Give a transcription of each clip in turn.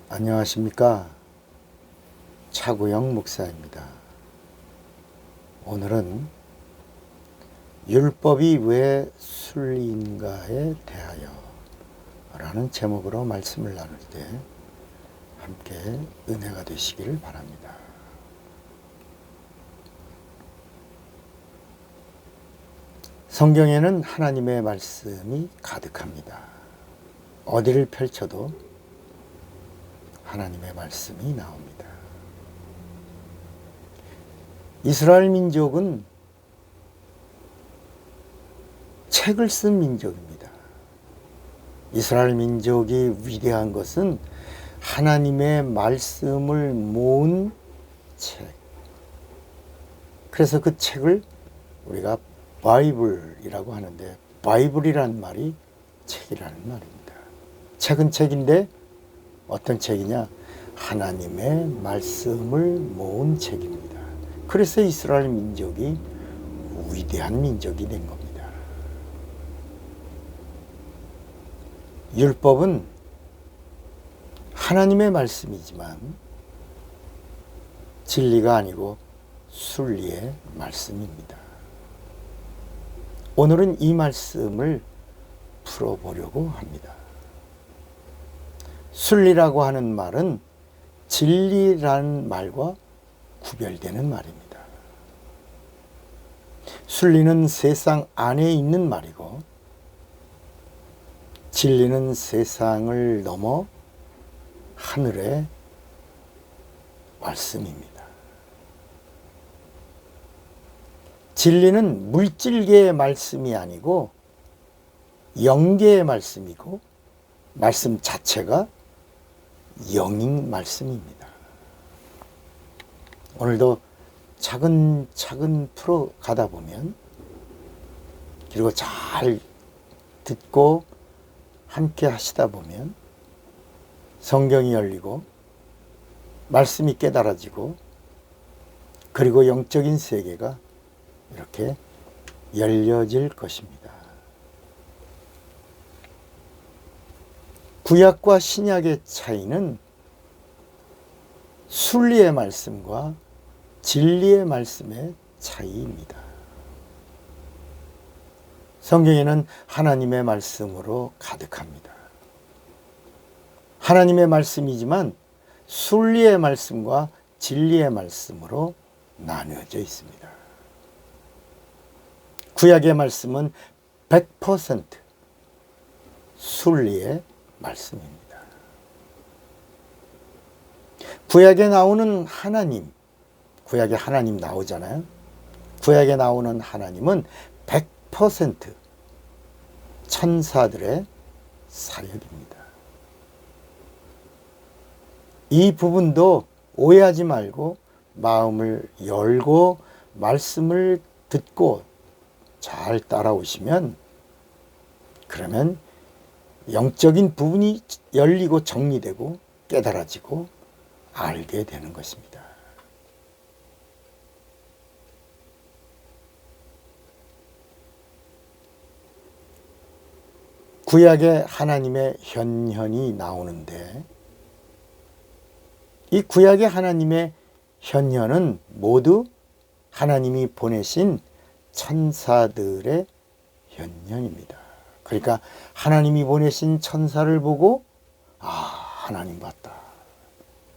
안녕하십니까. 차구영 목사입니다. 오늘은 율법이 왜 순리인가에 대하여 라는 제목으로 말씀을 나눌 때 함께 은혜가 되시기를 바랍니다. 성경에는 하나님의 말씀이 가득합니다. 어디를 펼쳐도 하나님의 말씀이 나옵니다. 이스라엘 민족은 책을 쓴 민족입니다. 이스라엘 민족이 위대한 것은 하나님의 말씀을 모은 책. 그래서 그 책을 우리가 바이블이라고 하는데, 바이블이라는 말이 책이라는 말입니다. 책은 책인데 어떤 책이냐? 하나님의 말씀을 모은 책입니다. 그래서 이스라엘 민족이 위대한 민족이 된 겁니다. 율법은 하나님의 말씀이지만 진리가 아니고 순리의 말씀입니다. 오늘은 이 말씀을 풀어보려고 합니다. 순리라고 하는 말은 진리라는 말과 구별되는 말입니다. 순리는 세상 안에 있는 말이고, 진리는 세상을 넘어 하늘의 말씀입니다. 진리는 물질계의 말씀이 아니고 영계의 말씀이고, 말씀 자체가 영인 말씀입니다. 오늘도 차근차근 풀어가다 보면, 그리고 잘 듣고 함께 하시다 보면 성경이 열리고 말씀이 깨달아지고, 그리고 영적인 세계가 이렇게 열려질 것입니다. 구약과 신약의 차이는 순리의 말씀과 진리의 말씀의 차이입니다. 성경에는 하나님의 말씀으로 가득합니다. 하나님의 말씀이지만 순리의 말씀과 진리의 말씀으로 나누어져 있습니다. 구약의 말씀은 100% 순리의 말씀입니다. 구약에 나오는 하나님, 구약에 하나님 나오잖아요. 구약에 나오는 하나님은 100% 천사들의 사역입니다. 이 부분도 오해하지 말고 마음을 열고 말씀을 듣고 잘 따라오시면, 그러면 영적인 부분이 열리고 정리되고 깨달아지고 알게 되는 것입니다. 구약에 하나님의 현현이 나오는데, 이 구약의 하나님의 현현은 모두 하나님이 보내신 천사들의 현현입니다. 그러니까 하나님이 보내신 천사를 보고 하나님 봤다,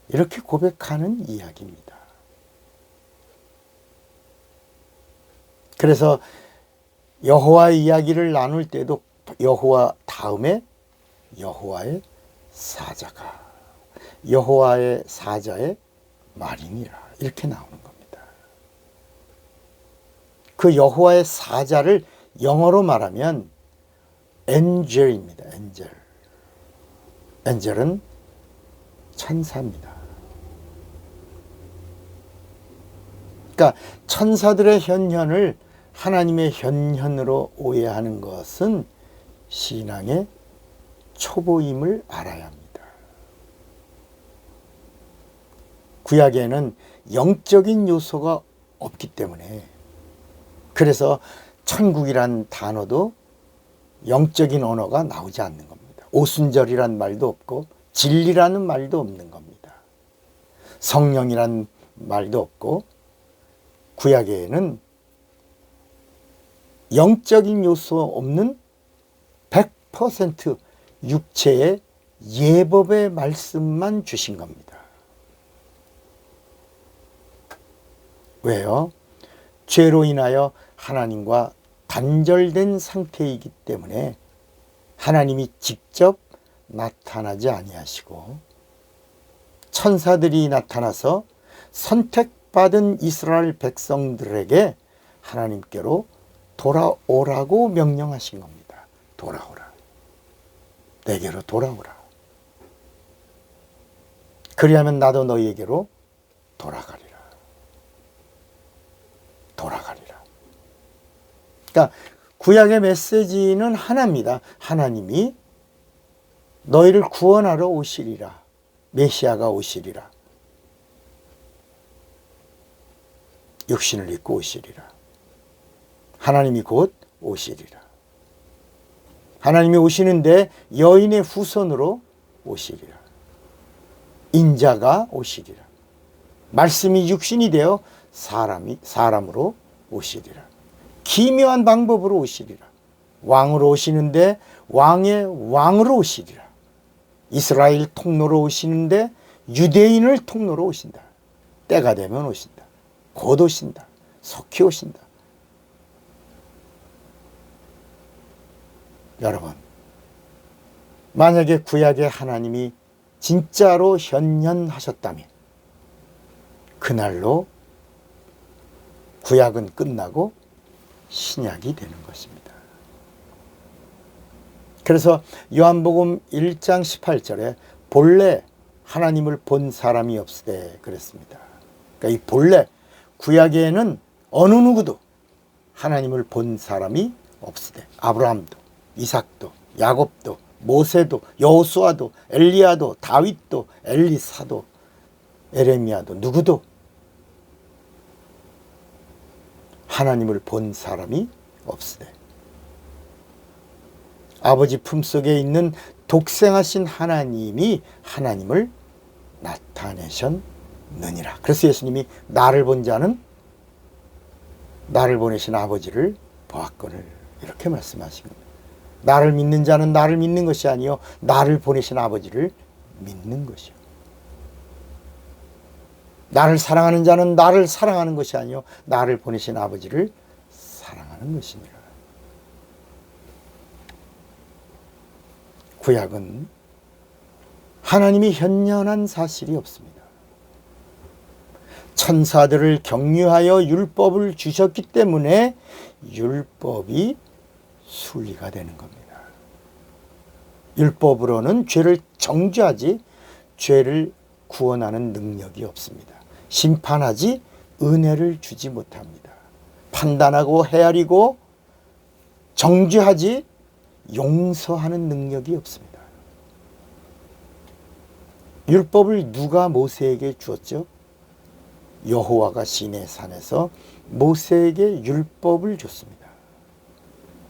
이렇게 고백하는 이야기입니다. 그래서 여호와의 이야기를 나눌 때도 여호와 다음에 여호와의 사자가, 여호와의 사자의 말이니라, 이렇게 나오는 겁니다. 그 여호와의 사자를 영어로 말하면 엔젤입니다. 엔젤. 엔젤은 천사입니다. 그러니까 천사들의 현현을 하나님의 현현으로 오해하는 것은 신앙의 초보임을 알아야 합니다. 구약에는 영적인 요소가 없기 때문에, 그래서 천국이란 단어도 영적인 언어가 나오지 않는 겁니다. 오순절이란 말도 없고 진리라는 말도 없는 겁니다. 성령이란 말도 없고 구약에는 영적인 요소 없는 100% 육체의 예법의 말씀만 주신 겁니다. 왜요? 죄로 인하여 하나님과 단절된 상태이기 때문에 하나님이 직접 나타나지 아니하시고 천사들이 나타나서 선택받은 이스라엘 백성들에게 하나님께로 돌아오라고 명령하신 겁니다. 돌아오라. 내게로 돌아오라. 그리하면 나도 너희에게로 돌아가리라. 돌아가리라. 그러니까 구약의 메시지는 하나입니다. 하나님이 너희를 구원하러 오시리라. 메시아가 오시리라. 육신을 입고 오시리라. 하나님이 곧 오시리라. 하나님이 오시는데 여인의 후손으로 오시리라. 인자가 오시리라. 말씀이 육신이 되어 사람으로 오시리라. 기묘한 방법으로 오시리라. 왕으로 오시는데 왕의 왕으로 오시리라. 이스라엘 통로로 오시는데 유대인을 통로로 오신다. 때가 되면 오신다. 곧 오신다. 속히 오신다. 여러분, 만약에 구약의 하나님이 진짜로 현현하셨다면 그날로 구약은 끝나고 신약이 되는 것입니다. 그래서 요한복음 1장 18절에 본래 하나님을 본 사람이 없으되 그랬습니다. 그러니까 이 본래 구약에는 어느 누구도 하나님을 본 사람이 없으되 아브라함도 이삭도 야곱도 모세도 여호수아도 엘리야도 다윗도 엘리사도 에레미야도 누구도 하나님을 본 사람이 없으되 아버지 품속에 있는 독생하신 하나님이 하나님을 나타내셨느니라. 그래서 예수님이 나를 본 자는 나를 보내신 아버지를 보았거늘 이렇게 말씀하신 겁니다. 나를 믿는 자는 나를 믿는 것이 아니요 나를 보내신 아버지를 믿는 것이요. 나를 사랑하는 자는 나를 사랑하는 것이 아니요 나를 보내신 아버지를 사랑하는 것이니라. 구약은 하나님이 현현한 사실이 없습니다. 천사들을 격려하여 율법을 주셨기 때문에 율법이 순리가 되는 겁니다. 율법으로는 죄를 정죄하지 죄를 구원하는 능력이 없습니다. 심판하지 은혜를 주지 못합니다. 판단하고 헤아리고 정죄하지 용서하는 능력이 없습니다. 율법을 누가 모세에게 주었죠? 여호와가 시내 산에서 모세에게 율법을 줬습니다.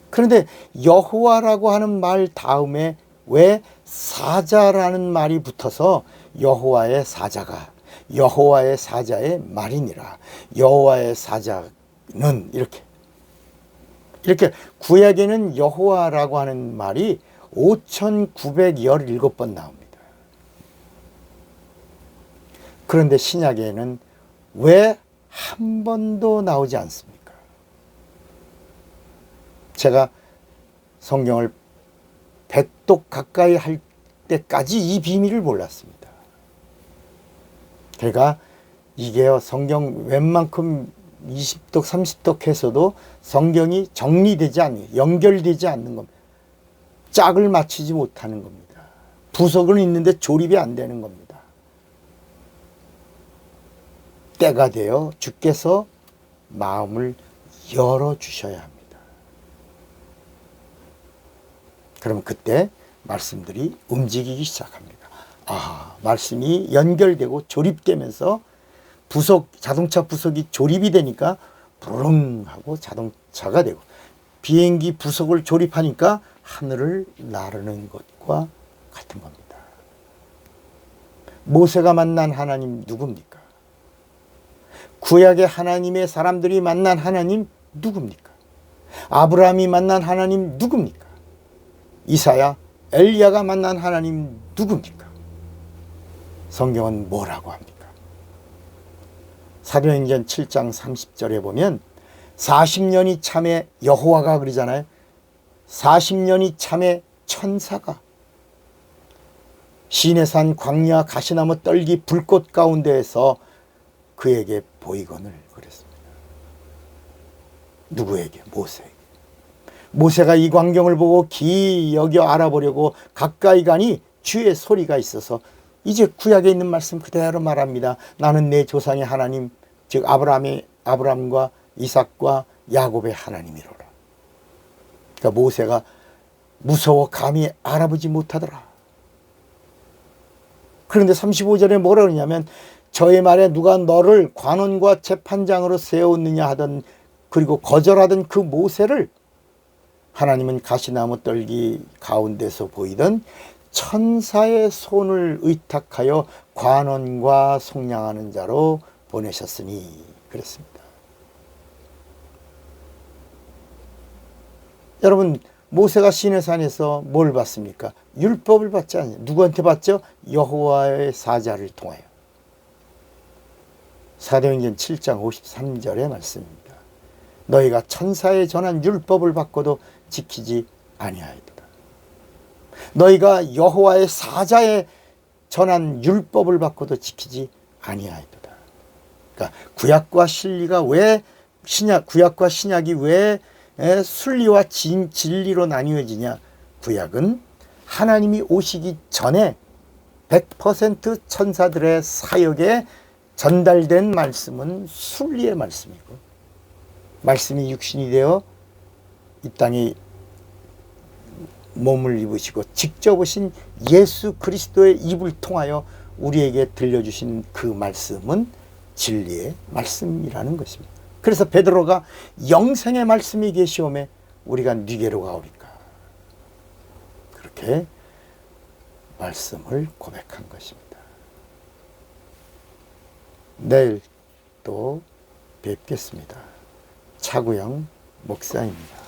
그런데 여호와라고 하는 말 다음에 왜 사자라는 말이 붙어서 여호와의 사자가 여호와의 사자의 말이니라. 여호와의 사자는 이렇게 구약에는 여호와라고 하는 말이 5,917번 나옵니다. 그런데 신약에는 왜 한 번도 나오지 않습니까? 제가 성경을 100독 가까이 할 때까지 이 비밀을 몰랐습니다. 그러니까 이게요, 성경 웬만큼 20독, 30독 해서도 성경이 정리되지 않는, 연결되지 않는 겁니다. 짝을 맞추지 못하는 겁니다. 부속은 있는데 조립이 안 되는 겁니다. 때가 되어 주께서 마음을 열어주셔야 합니다. 그럼 그때 말씀들이 움직이기 시작합니다. 아, 말씀이 연결되고 조립되면서 자동차 부속이 조립이 되니까 부릉 하고 자동차가 되고, 비행기 부속을 조립하니까 하늘을 나르는 것과 같은 겁니다. 모세가 만난 하나님 누굽니까? 구약의 하나님의 사람들이 만난 하나님 누굽니까? 아브라함이 만난 하나님 누굽니까? 이사야, 엘리야가 만난 하나님 누굽니까? 성경은 뭐라고 합니까? 사도행전 7장 30절에 보면 40년이 참에 여호와가 그러잖아요. 40년이 참에 천사가 시내산 광야 가시나무 떨기 불꽃 가운데에서 그에게 보이거늘 그랬습니다. 누구에게? 모세에게. 모세가 이 광경을 보고 기이 여겨 알아보려고 가까이 가니 주의 소리가 있어서 이제 구약에 있는 말씀 그대로 말합니다. 나는 내 조상의 하나님, 즉 아브라함과 이삭과 야곱의 하나님이로라. 그러니까 모세가 무서워 감히 알아보지 못하더라. 그런데 35절에 뭐라 그러냐면 저의 말에 누가 너를 관원과 재판장으로 세웠느냐 하던, 그리고 거절하던 그 모세를 하나님은 가시나무 떨기 가운데서 보이던 천사의 손을 의탁하여 관원과 속량하는 자로 보내셨으니 그랬습니다. 여러분, 모세가 시내산에서 뭘 받습니까? 율법을 받지 않아요. 누구한테 받죠? 여호와의 사자를 통하여. 사도행전 7장 53절의 말씀입니다. 너희가 천사에 전한 율법을 받고도 지키지 아니하였도다. 너희가 여호와의 사자에 전한 율법을 받고도 지키지 아니하였도다. 그러니까 구약과 신약이 왜 순리와 진리로 나뉘어지냐? 구약은 하나님이 오시기 전에 100% 천사들의 사역에 전달된 말씀은 순리의 말씀이고, 말씀이 육신이 되어 이 땅에 몸을 입으시고 직접 오신 예수 그리스도의 입을 통하여 우리에게 들려주신 그 말씀은 진리의 말씀이라는 것입니다. 그래서 베드로가 영생의 말씀이 계시오매 우리가 니게로 가오리까, 그렇게 말씀을 고백한 것입니다. 내일 또 뵙겠습니다. 차구영 목사입니다.